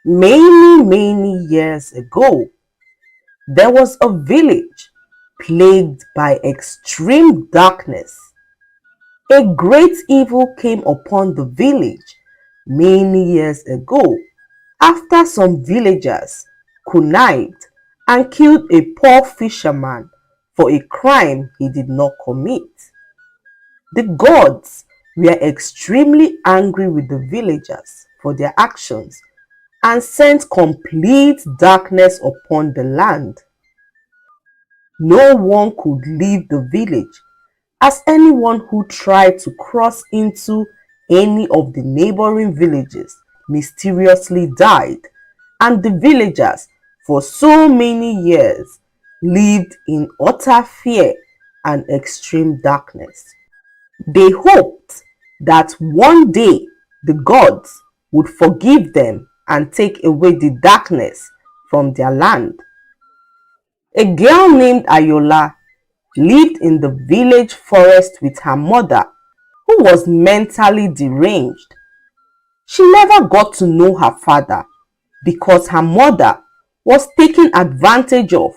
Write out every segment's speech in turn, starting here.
Many years ago, there was a village plagued by extreme darkness. A great evil came upon the village many years ago after some villagers connived and killed a poor fisherman for a crime he did not commit. The gods were extremely angry with the villagers for their actions and sent complete darkness upon the land. No one could leave the village, as anyone who tried to cross into any of the neighboring villages mysteriously died, and the villagers for so many years lived in utter fear and extreme darkness. They hoped that one day the gods would forgive them and take away the darkness from their land. A girl named Ayola lived in the village forest with her mother, who was mentally deranged. She never got to know her father because her mother was taken advantage of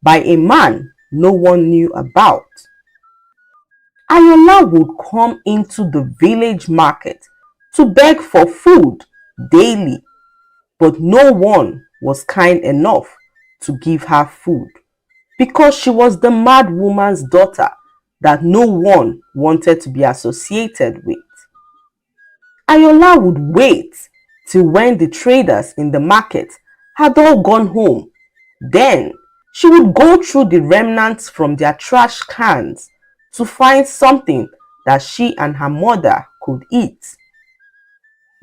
by a man no one knew about. Ayola would come into the village market to beg for food daily, but no one was kind enough to give her food because she was the mad woman's daughter that no one wanted to be associated with. Ayola would wait till when the traders in the market had all gone home. Then she would go through the remnants from their trash cans to find something that she and her mother could eat.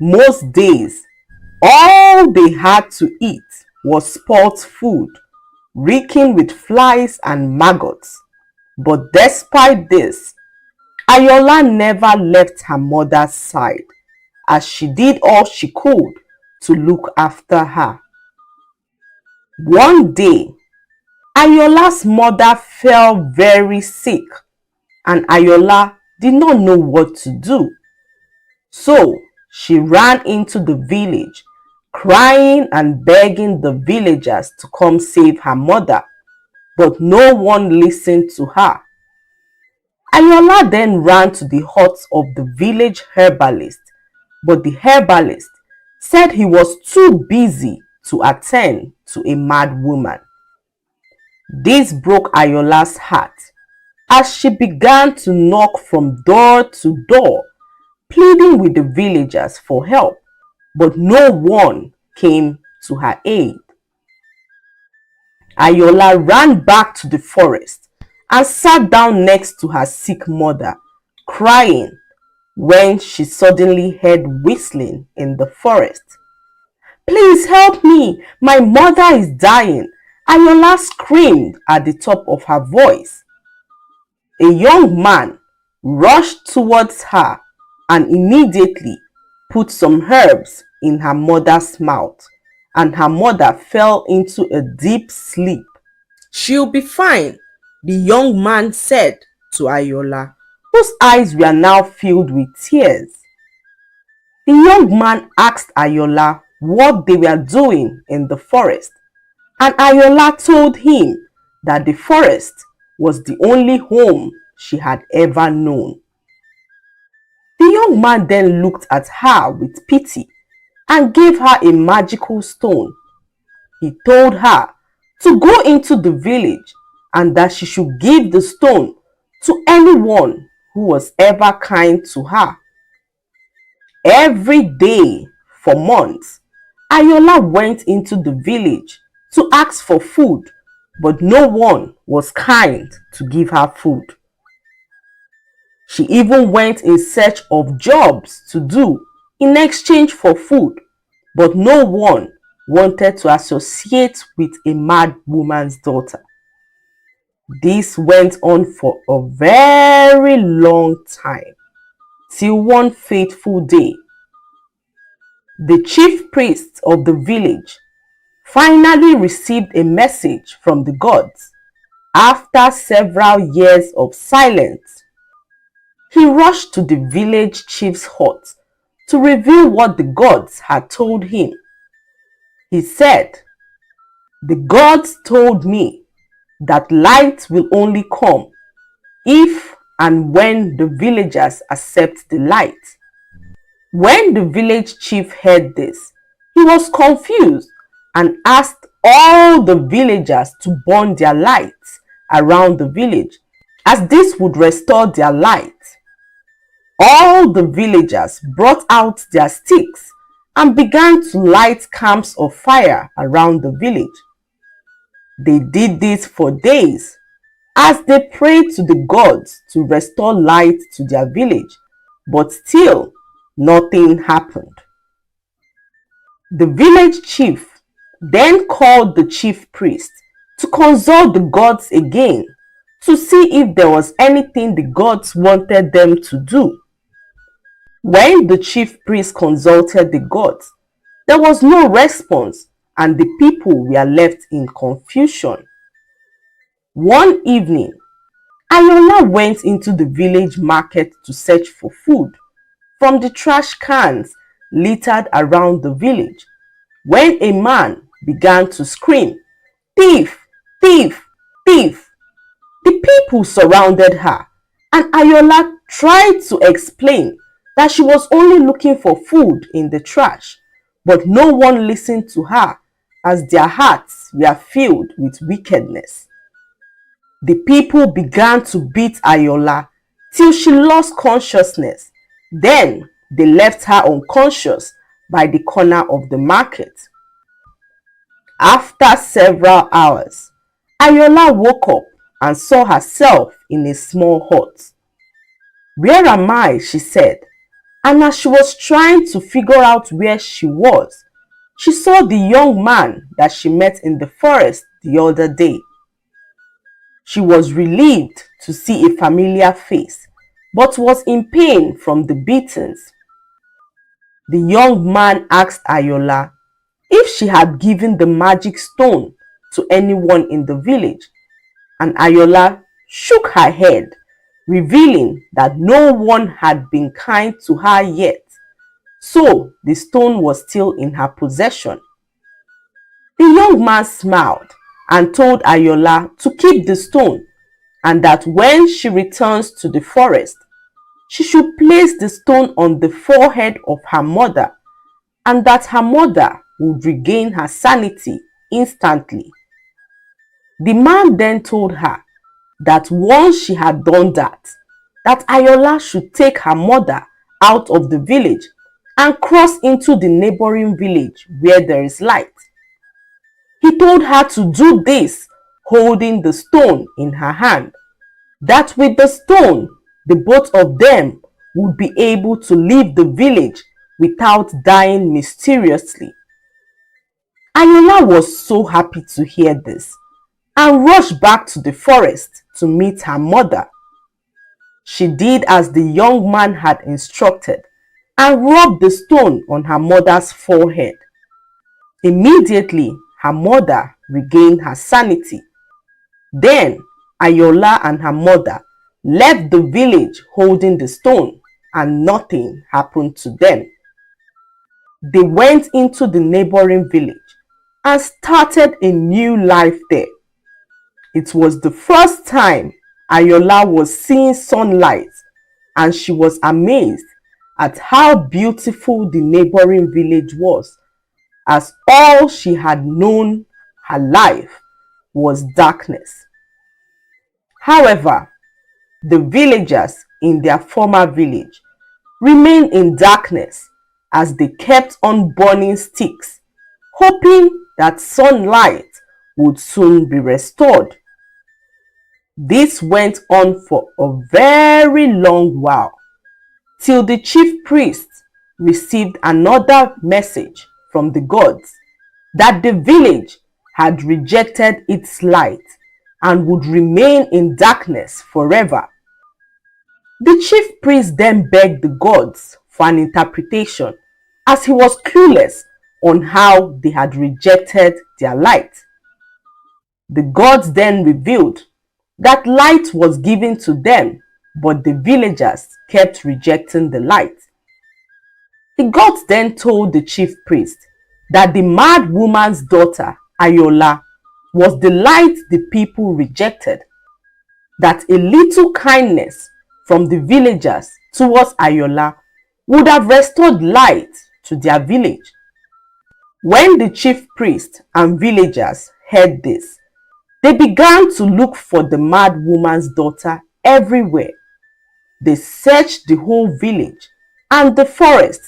Most days, all they had to eat was spoilt food, reeking with flies and maggots. But despite this, Ayola never left her mother's side, as she did all she could to look after her. One day, Ayola's mother fell very sick, and Ayola did not know what to do. So she ran into the village, crying and begging the villagers to come save her mother, but no one listened to her. Ayola then ran to the hut of the village herbalist, but the herbalist said he was too busy to attend to a mad woman. This broke Ayola's heart as she began to knock from door to door, pleading with the villagers for help, but no one came to her aid. Ayola ran back to the forest and sat down next to her sick mother, crying when she suddenly heard whistling in the forest. "Please help me! My mother is dying!" Ayola screamed at the top of her voice. A young man rushed towards her and immediately put some herbs in her mother's mouth, and her mother fell into a deep sleep. "She'll be fine," the young man said to Ayola, whose eyes were now filled with tears. The young man asked Ayola what they were doing in the forest, and Ayola told him that the forest was the only home she had ever known. The young man then looked at her with pity and gave her a magical stone. He told her to go into the village and that she should give the stone to anyone who was ever kind to her. Every day for months, Ayola went into the village to ask for food, but no one was kind to give her food. She even went in search of jobs to do in exchange for food, but no one wanted to associate with a mad woman's daughter. This went on for a very long time, till one fateful day, the chief priest of the village finally received a message from the gods after several years of silence. He rushed to the village chief's hut to reveal what the gods had told him. He said, "The gods told me that light will only come if and when the villagers accept the light." When the village chief heard this, he was confused and asked all the villagers to burn their lights around the village, as this would restore their light. All the villagers brought out their sticks and began to light camps of fire around the village. They did this for days as they prayed to the gods to restore light to their village, but still nothing happened. The village chief then called the chief priest to consult the gods again to see if there was anything the gods wanted them to do. When the chief priest consulted the gods, there was no response and the people were left in confusion. One evening, Ayola went into the village market to search for food from the trash cans littered around the village when a man began to scream, "Thief! Thief! Thief!" The people surrounded her and Ayola tried to explain that she was only looking for food in the trash, but no one listened to her as their hearts were filled with wickedness. The people began to beat Ayola till she lost consciousness. Then they left her unconscious by the corner of the market. After several hours, Ayola woke up and saw herself in a small hut. "Where am I?" she said, and as she was trying to figure out where she was, she saw the young man that she met in the forest the other day. She was relieved to see a familiar face, but was in pain from the beatings. The young man asked Ayola if she had given the magic stone to anyone in the village, and Ayola shook her head, revealing that no one had been kind to her yet, so the stone was still in her possession. The young man smiled and told Ayola to keep the stone and that when she returns to the forest, she should place the stone on the forehead of her mother and that her mother would regain her sanity instantly. The man then told her that once she had done that Ayola should take her mother out of the village and cross into the neighboring village where there is light. He told her to do this holding the stone in her hand, that with the stone the both of them would be able to leave the village without dying mysteriously. Ayola was so happy to hear this and rushed back to the forest to meet her mother. She did as the young man had instructed and rubbed the stone on her mother's forehead. Immediately, her mother regained her sanity. Then Ayola and her mother left the village holding the stone and nothing happened to them. They went into the neighboring village and started a new life there. It was the first time Ayola was seeing sunlight and she was amazed at how beautiful the neighboring village was, as all she had known her life was darkness. However, the villagers in their former village remained in darkness as they kept on burning sticks, hoping that sunlight would soon be restored. This went on for a very long while, till the chief priest received another message from the gods that the village had rejected its light and would remain in darkness forever. The chief priest then begged the gods for an interpretation, as he was clueless on how they had rejected their light. The gods then revealed that light was given to them, but the villagers kept rejecting the light. The gods then told the chief priest that the mad woman's daughter, Ayola, was the light the people rejected, that a little kindness from the villagers towards Ayola would have restored light to their village. When the chief priest and villagers heard this, they began to look for the mad woman's daughter everywhere. They searched the whole village and the forest,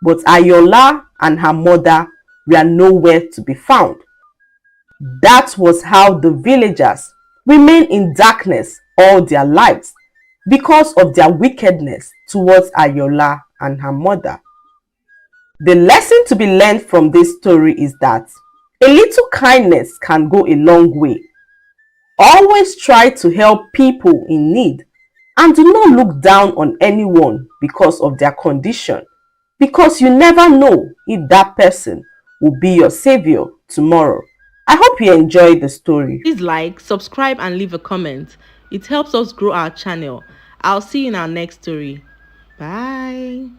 but Ayola and her mother were nowhere to be found. That was how the villagers remained in darkness all their lives because of their wickedness towards Ayola and her mother. The lesson to be learned from this story is that a little kindness can go a long way. Always try to help people in need and do not look down on anyone because of their condition, because you never know if that person will be your savior tomorrow. I hope you enjoyed the story. Please like, subscribe, and leave a comment. It helps us grow our channel. I'll see you in our next story. Bye.